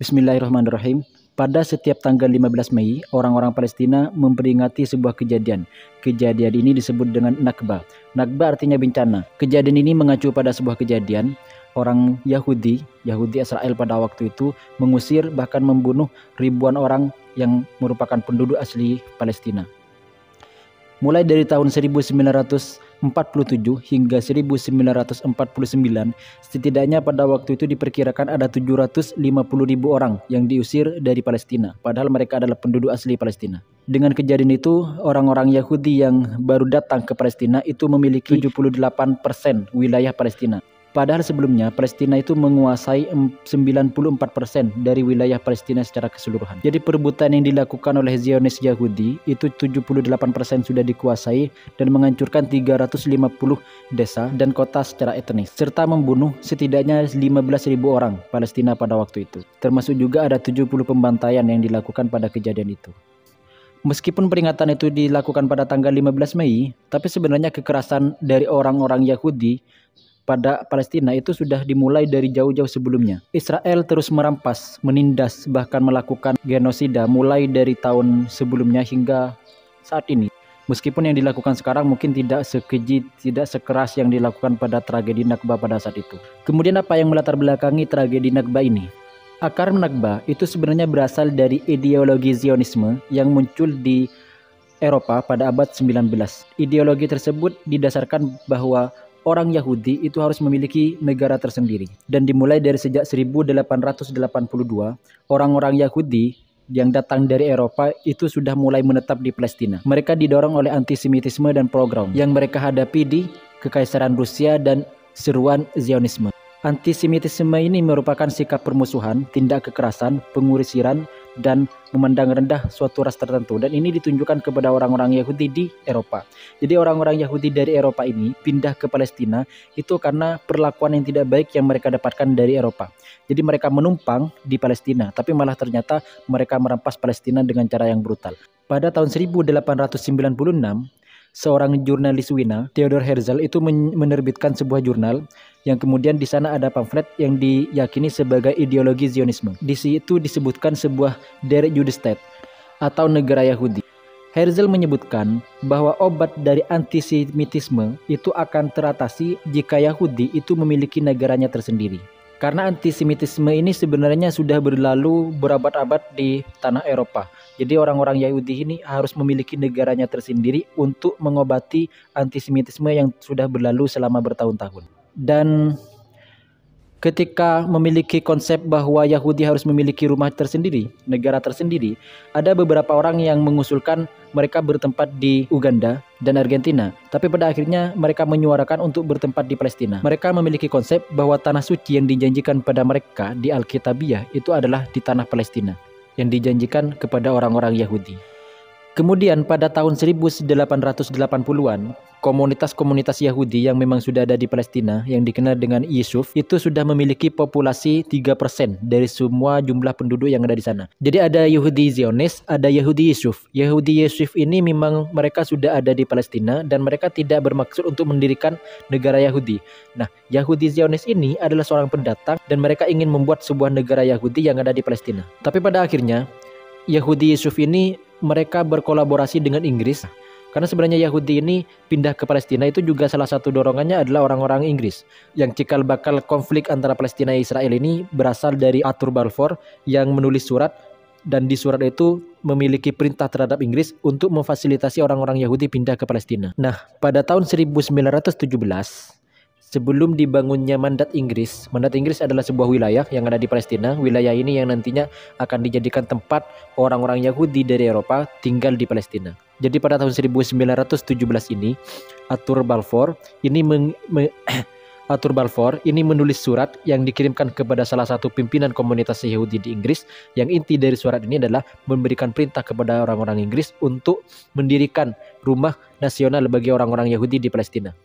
Bismillahirrahmanirrahim. Pada setiap tanggal 15 Mei, orang-orang Palestina memperingati sebuah kejadian. Kejadian ini disebut dengan Nakba. Nakba artinya bencana. Kejadian ini mengacu pada sebuah kejadian orang Yahudi Israel pada waktu itu mengusir bahkan membunuh ribuan orang yang merupakan penduduk asli Palestina. Mulai dari tahun 1947 hingga 1949, setidaknya pada waktu itu diperkirakan ada 750.000 orang yang diusir dari Palestina, padahal mereka adalah penduduk asli Palestina. Dengan kejadian itu, orang-orang Yahudi yang baru datang ke Palestina itu memiliki 78% wilayah Palestina. Padahal sebelumnya Palestina itu menguasai 94% dari wilayah Palestina secara keseluruhan. Jadi perebutan yang dilakukan oleh Zionis Yahudi itu 78% sudah dikuasai dan menghancurkan 350 desa dan kota secara etnis, serta membunuh setidaknya 15.000 orang Palestina pada waktu itu. Termasuk juga ada 70 pembantaian yang dilakukan pada kejadian itu. Meskipun peringatan itu dilakukan pada tanggal 15 Mei, tapi sebenarnya kekerasan dari orang-orang Yahudi pada Palestina itu sudah dimulai dari jauh-jauh sebelumnya. Israel terus merampas, menindas, bahkan melakukan genosida mulai dari tahun sebelumnya hingga saat ini. Meskipun yang dilakukan sekarang mungkin tidak sekeji, tidak sekeras yang dilakukan pada tragedi Nakba pada saat itu. Kemudian apa yang melatar belakangi tragedi Nakba ini? Akar Nakba itu sebenarnya berasal dari ideologi Zionisme yang muncul di Eropa pada abad 19. Ideologi tersebut didasarkan bahwa orang Yahudi itu harus memiliki negara tersendiri. Dan dimulai dari sejak 1882, orang-orang Yahudi yang datang dari Eropa itu sudah mulai menetap di Palestina. Mereka didorong oleh antisemitisme dan pogrom yang mereka hadapi di Kekaisaran Rusia dan seruan Zionisme. Antisemitisme ini merupakan sikap permusuhan, tindak kekerasan, pengusiran, dan memandang rendah suatu ras tertentu, dan ini ditunjukkan kepada orang-orang Yahudi di Eropa. Jadi orang-orang Yahudi dari Eropa ini pindah ke Palestina itu karena perlakuan yang tidak baik yang mereka dapatkan dari Eropa. Jadi mereka menumpang di Palestina, tapi malah ternyata mereka merampas Palestina dengan cara yang brutal. Pada tahun 1896, seorang jurnalis Wina, Theodor Herzl, itu menerbitkan sebuah jurnal yang kemudian di sana ada pamflet yang diyakini sebagai ideologi Zionisme. Di situ disebutkan sebuah Der Judestaat atau negara Yahudi. Herzl menyebutkan bahwa obat dari antisemitisme itu akan teratasi jika Yahudi itu memiliki negaranya tersendiri. Karena antisemitisme ini sebenarnya sudah berlalu berabad-abad di tanah Eropa. Jadi orang-orang Yahudi ini harus memiliki negaranya tersendiri untuk mengobati antisemitisme yang sudah berlalu selama bertahun-tahun. Dan ketika memiliki konsep bahwa Yahudi harus memiliki rumah tersendiri, negara tersendiri, ada beberapa orang yang mengusulkan mereka bertempat di Uganda dan Argentina. Tapi pada akhirnya mereka menyuarakan untuk bertempat di Palestina. Mereka memiliki konsep bahwa tanah suci yang dijanjikan pada mereka di Alkitabiah itu adalah di tanah Palestina, yang dijanjikan kepada orang-orang Yahudi. Kemudian pada tahun 1880-an, komunitas-komunitas Yahudi yang memang sudah ada di Palestina yang dikenal dengan Yishuv itu sudah memiliki populasi 3% dari semua jumlah penduduk yang ada di sana. Jadi ada Yahudi Zionis, ada Yahudi Yishuv. Yahudi Yishuv ini memang mereka sudah ada di Palestina dan mereka tidak bermaksud untuk mendirikan negara Yahudi. Nah, Yahudi Zionis ini adalah seorang pendatang dan mereka ingin membuat sebuah negara Yahudi yang ada di Palestina. Tapi pada akhirnya Yahudi Yishuv ini mereka berkolaborasi dengan Inggris. Karena sebenarnya Yahudi ini pindah ke Palestina itu juga salah satu dorongannya adalah orang-orang Inggris. Yang cikal bakal konflik antara Palestina dan Israel ini berasal dari Arthur Balfour yang menulis surat, dan di surat itu memiliki perintah terhadap Inggris untuk memfasilitasi orang-orang Yahudi pindah ke Palestina. Nah, pada tahun 1917, sebelum dibangunnya Mandat Inggris adalah sebuah wilayah yang ada di Palestina. Wilayah ini yang nantinya akan dijadikan tempat orang-orang Yahudi dari Eropa tinggal di Palestina. Jadi pada tahun 1917 ini, Arthur Balfour ini menulis surat yang dikirimkan kepada salah satu pimpinan komunitas Yahudi di Inggris, yang inti dari surat ini adalah memberikan perintah kepada orang-orang Inggris untuk mendirikan rumah nasional bagi orang-orang Yahudi di Palestina.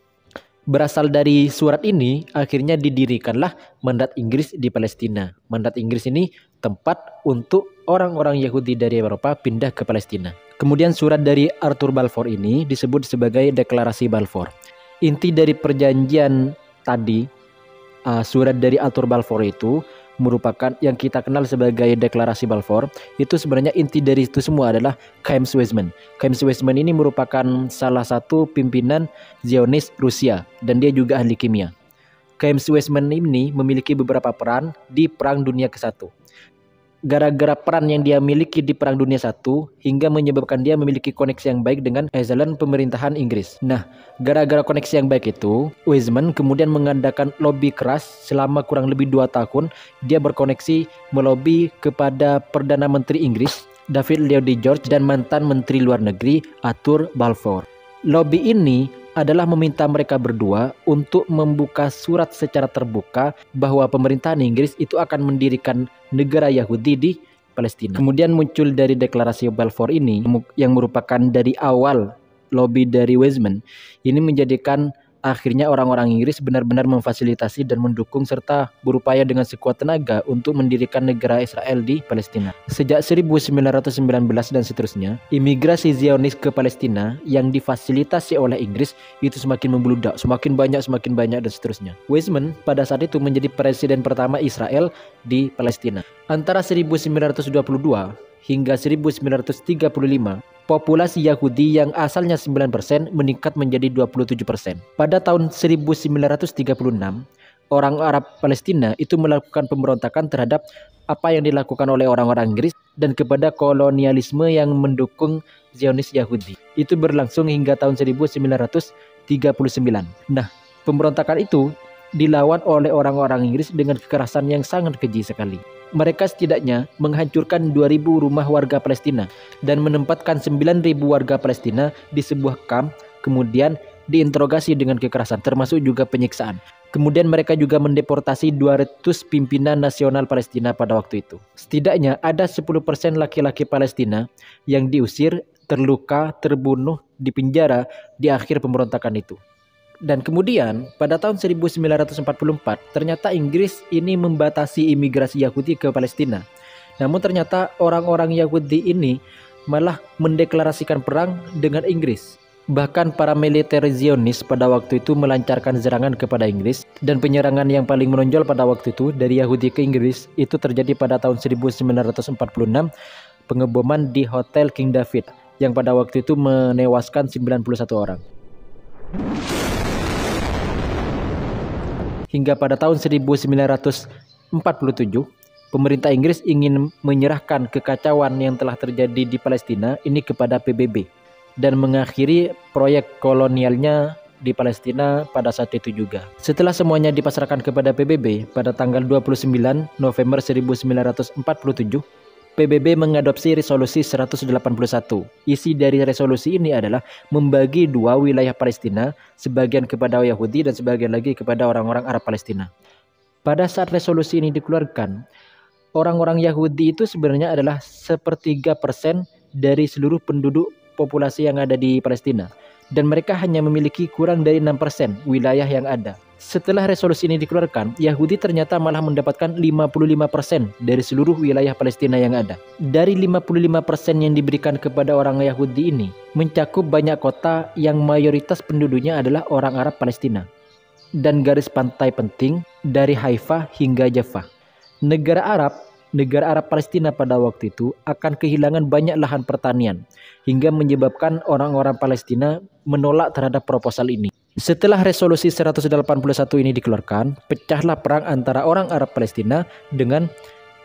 Berasal dari surat ini, akhirnya didirikanlah Mandat Inggris di Palestina. Mandat Inggris ini tempat untuk orang-orang Yahudi dari Eropa pindah ke Palestina. Kemudian surat dari Arthur Balfour ini disebut sebagai Deklarasi Balfour. Inti dari perjanjian tadi, surat dari Arthur Balfour itu merupakan yang kita kenal sebagai Deklarasi Balfour. Itu sebenarnya inti dari itu semua adalah Chaim Weizmann. Chaim Weizmann ini merupakan salah satu pimpinan Zionis Rusia dan dia juga ahli kimia. Chaim Weizmann ini memiliki beberapa peran di Perang Dunia ke-1. Gara-gara peran yang dia miliki di Perang Dunia I hingga menyebabkan dia memiliki koneksi yang baik dengan eselon pemerintahan Inggris. Nah, gara-gara koneksi yang baik itu, Weizmann kemudian mengadakan lobby keras selama kurang lebih 2 tahun. Dia berkoneksi melobi kepada Perdana Menteri Inggris David Lloyd George dan mantan Menteri Luar Negeri Arthur Balfour. Lobby ini adalah meminta mereka berdua untuk membuka surat secara terbuka bahwa pemerintahan Inggris itu akan mendirikan negara Yahudi di Palestina. Kemudian muncul dari Deklarasi Balfour ini yang merupakan dari awal lobby dari Weizmann, ini menjadikan akhirnya orang-orang Inggris benar-benar memfasilitasi dan mendukung serta berupaya dengan sekuat tenaga untuk mendirikan negara Israel di Palestina. Sejak 1919 dan seterusnya, imigrasi Zionis ke Palestina yang difasilitasi oleh Inggris itu semakin membludak, semakin banyak dan seterusnya. Weizmann pada saat itu menjadi presiden pertama Israel di Palestina. Antara 1922 hingga 1935, populasi Yahudi yang asalnya 9% meningkat menjadi 27%. Pada tahun 1936, orang Arab Palestina itu melakukan pemberontakan terhadap apa yang dilakukan oleh orang-orang Inggris dan kepada kolonialisme yang mendukung Zionis Yahudi. Itu berlangsung hingga tahun 1939. Nah, pemberontakan itu dilawan oleh orang-orang Inggris dengan kekerasan yang sangat keji sekali. Mereka setidaknya menghancurkan 2.000 rumah warga Palestina dan menempatkan 9.000 warga Palestina di sebuah kamp, kemudian diinterogasi dengan kekerasan termasuk juga penyiksaan. Kemudian mereka juga mendeportasi 200 pimpinan nasional Palestina pada waktu itu. Setidaknya ada 10% laki-laki Palestina yang diusir, terluka, terbunuh, dipenjara di akhir pemberontakan itu. Dan kemudian pada tahun 1944 ternyata Inggris ini membatasi imigrasi Yahudi ke Palestina. Namun ternyata orang-orang Yahudi ini malah mendeklarasikan perang dengan Inggris. Bahkan para militer Zionis pada waktu itu melancarkan serangan kepada Inggris, dan penyerangan yang paling menonjol pada waktu itu dari Yahudi ke Inggris itu terjadi pada tahun 1946, pengeboman di Hotel King David yang pada waktu itu menewaskan 91 orang. Hingga pada tahun 1947, pemerintah Inggris ingin menyerahkan kekacauan yang telah terjadi di Palestina ini kepada PBB dan mengakhiri proyek kolonialnya di Palestina pada saat itu juga. Setelah semuanya dipasrahkan kepada PBB pada tanggal 29 November 1947, PBB mengadopsi resolusi 181. Isi dari resolusi ini adalah membagi 2 wilayah Palestina, sebagian kepada Yahudi dan sebagian lagi kepada orang-orang Arab Palestina. Pada saat resolusi ini dikeluarkan, orang-orang Yahudi itu sebenarnya adalah 1/3% dari seluruh penduduk populasi yang ada di Palestina. Dan mereka hanya memiliki kurang dari 6% wilayah yang ada. Setelah resolusi ini dikeluarkan, Yahudi ternyata malah mendapatkan 55% dari seluruh wilayah Palestina yang ada. Dari 55% yang diberikan kepada orang Yahudi ini, mencakup banyak kota yang mayoritas penduduknya adalah orang Arab Palestina. Dan garis pantai penting dari Haifa hingga Jaffa. Negara Arab Palestina pada waktu itu akan kehilangan banyak lahan pertanian, hingga menyebabkan orang-orang Palestina menolak terhadap proposal ini. Setelah resolusi 181 ini dikeluarkan, pecahlah perang antara orang Arab Palestina dengan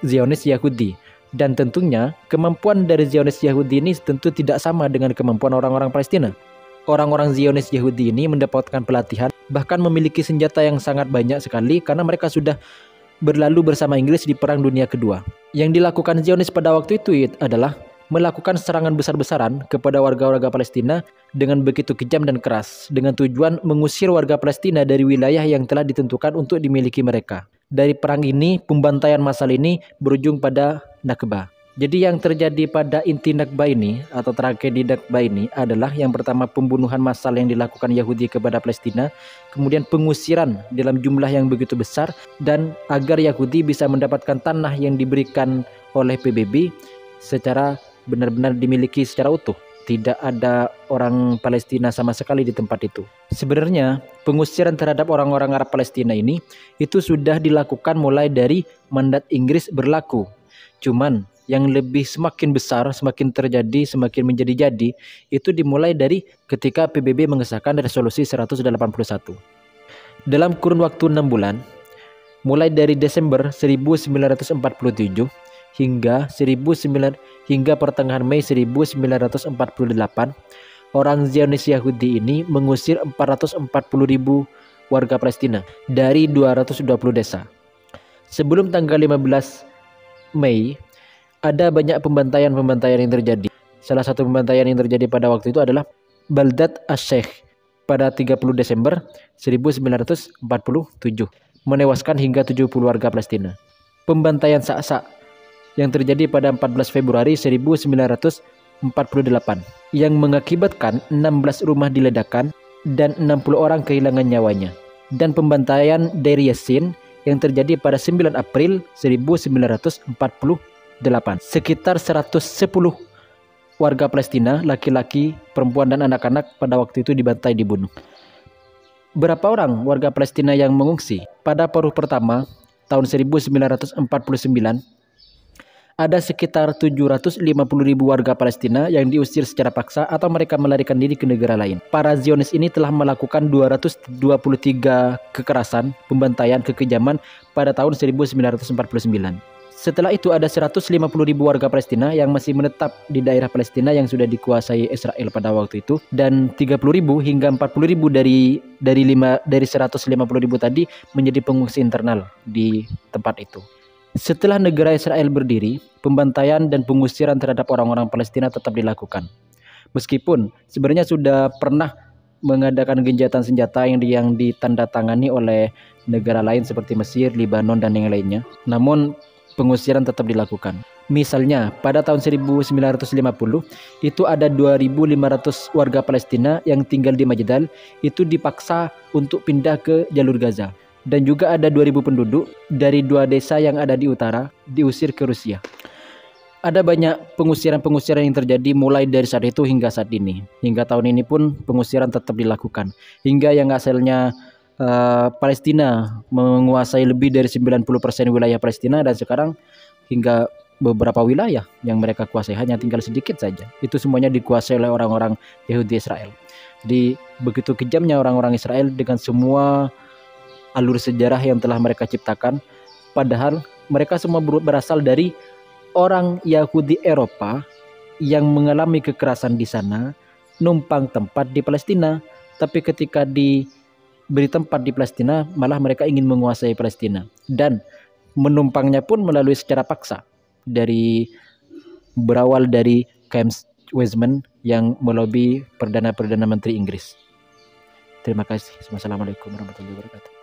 Zionis Yahudi. Dan tentunya kemampuan dari Zionis Yahudi ini tentu tidak sama dengan kemampuan orang-orang Palestina. Orang-orang Zionis Yahudi ini mendapatkan pelatihan, bahkan memiliki senjata yang sangat banyak sekali karena mereka sudah berlalu bersama Inggris di Perang Dunia Kedua. Yang dilakukan Zionis pada waktu itu adalah melakukan serangan besar-besaran kepada warga-warga Palestina dengan begitu kejam dan keras, dengan tujuan mengusir warga Palestina dari wilayah yang telah ditentukan untuk dimiliki mereka. Dari perang ini, pembantaian massal ini berujung pada Nakba. Jadi yang terjadi pada inti Nakba ini atau tragedi Nakba ini adalah yang pertama pembunuhan massal yang dilakukan Yahudi kepada Palestina, kemudian pengusiran dalam jumlah yang begitu besar, dan agar Yahudi bisa mendapatkan tanah yang diberikan oleh PBB secara benar-benar dimiliki secara utuh. Tidak ada orang Palestina sama sekali di tempat itu. Sebenarnya pengusiran terhadap orang-orang Arab Palestina ini itu sudah dilakukan mulai dari mandat Inggris berlaku. Cuman yang lebih semakin besar, semakin terjadi, semakin menjadi-jadi itu dimulai dari ketika PBB mengesahkan resolusi 181. Dalam kurun waktu 6 bulan, mulai dari Desember 1947 hingga pertengahan Mei 1948, orang Zionis Yahudi ini mengusir 440.000 warga Palestina dari 220 desa. Sebelum tanggal 15 Mei, ada banyak pembantaian yang terjadi. Salah satu pembantaian yang terjadi pada waktu itu adalah Baldat Ash-Sheikh pada 30 Desember 1947, menewaskan hingga 70 warga Palestina. Pembantaian Sak-Sak yang terjadi pada 14 Februari 1948 yang mengakibatkan 16 rumah diledakkan dan 60 orang kehilangan nyawanya. Dan pembantaian Deir Yassin yang terjadi pada 9 April 1948. Sekitar 110 warga Palestina, laki-laki, perempuan dan anak-anak pada waktu itu dibantai, dibunuh. Berapa orang warga Palestina yang mengungsi? Pada paruh pertama tahun 1949 ada sekitar 750.000 warga Palestina yang diusir secara paksa atau mereka melarikan diri ke negara lain. Para Zionis ini telah melakukan 223 kekerasan, pembantaian, kekejaman pada tahun 1949. Setelah itu ada 150.000 warga Palestina yang masih menetap di daerah Palestina yang sudah dikuasai Israel pada waktu itu, dan 30.000 hingga 40.000 dari 150.000 tadi menjadi pengungsi internal di tempat itu. Setelah negara Israel berdiri, pembantaian dan pengusiran terhadap orang-orang Palestina tetap dilakukan. Meskipun sebenarnya sudah pernah mengadakan gencatan senjata yang ditandatangani oleh negara lain seperti Mesir, Lebanon, dan yang lainnya. Namun pengusiran tetap dilakukan. Misalnya pada tahun 1950 itu ada 2.500 warga Palestina yang tinggal di Majdal itu dipaksa untuk pindah ke jalur Gaza. Dan juga ada 2.000 penduduk dari 2 desa yang ada di utara diusir ke Rusia. Ada banyak pengusiran-pengusiran yang terjadi mulai dari saat itu hingga saat ini. Hingga tahun ini pun pengusiran tetap dilakukan. Hingga yang asalnya Palestina menguasai lebih dari 90% wilayah Palestina, dan sekarang hingga beberapa wilayah yang mereka kuasai hanya tinggal sedikit saja. Itu semuanya dikuasai oleh orang-orang Yahudi Israel. Jadi begitu kejamnya orang-orang Israel dengan semua alur sejarah yang telah mereka ciptakan, padahal mereka semua berasal dari orang Yahudi Eropa yang mengalami kekerasan di sana, numpang tempat di Palestina, tapi ketika diberi tempat di Palestina malah mereka ingin menguasai Palestina, dan menumpangnya pun melalui secara paksa, berawal dari Camp Weizmann yang melobi Perdana Menteri Inggris. Terima kasih. Wassalamualaikum warahmatullahi wabarakatuh.